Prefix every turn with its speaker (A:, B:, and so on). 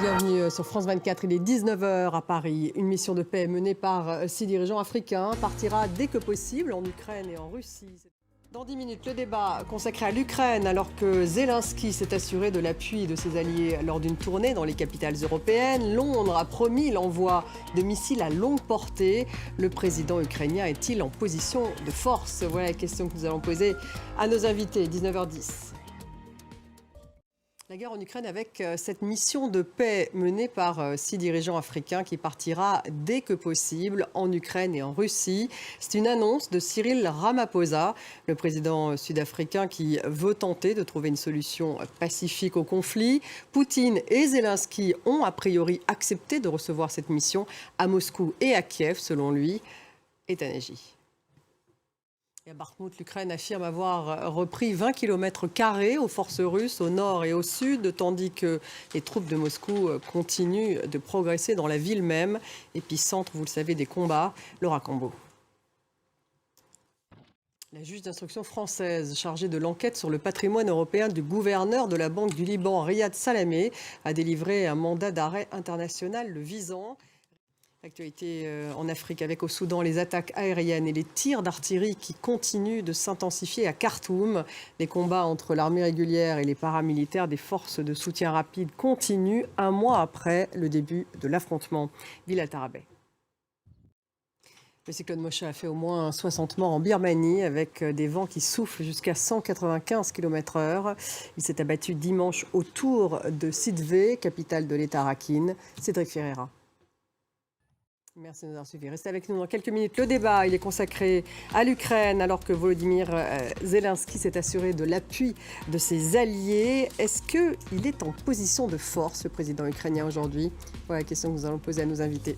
A: Bienvenue sur France 24, il est 19 h à Paris. Une mission de paix menée par 6 dirigeants africains partira dès que possible en Ukraine et en Russie. Dans 10 minutes, le débat consacré à l'Ukraine alors que Zelensky s'est assuré de l'appui de ses alliés lors d'une tournée dans les capitales européennes. Londres a promis l'envoi de missiles à longue portée. Le président ukrainien est-il en position de force? Voilà la question que nous allons poser à nos invités. 19h10. La guerre en Ukraine avec cette mission de paix menée par 6 dirigeants africains qui partira dès que possible en Ukraine et en Russie. C'est une annonce de Cyril Ramaphosa, le président sud-africain qui veut tenter de trouver une solution pacifique au conflit. Poutine et Zelensky ont a priori accepté de recevoir cette mission à Moscou et à Kiev, selon lui. État-Neji. À Bakhmout, l'Ukraine affirme avoir repris 20 km² aux forces russes au nord et au sud, tandis que les troupes de Moscou continuent de progresser dans la ville même, épicentre, vous le savez, des combats. Laura Cambo. La juge d'instruction française chargée de l'enquête sur le patrimoine européen du gouverneur de la Banque du Liban, Riyad Salamé, a délivré un mandat d'arrêt international le visant. Actualité en Afrique avec au Soudan les attaques aériennes et les tirs d'artillerie qui continuent de s'intensifier à Khartoum. Les combats entre l'armée régulière et les paramilitaires des forces de soutien rapide continuent un mois après le début de l'affrontement. Villa Tarabay. Le cyclone Mosha a fait au moins 60 morts en Birmanie avec des vents qui soufflent jusqu'à 195 km/h. Il s'est abattu dimanche autour de Sittwe, capitale de l'État Rakhine. Cédric Ferreira. Merci de nous avoir suivis. Restez avec nous dans quelques minutes. Le débat, il est consacré à l'Ukraine alors que Volodymyr Zelensky s'est assuré de l'appui de ses alliés. Est-ce qu'il est en position de force, le président ukrainien, aujourd'hui? Voilà la question que nous allons poser à nos invités.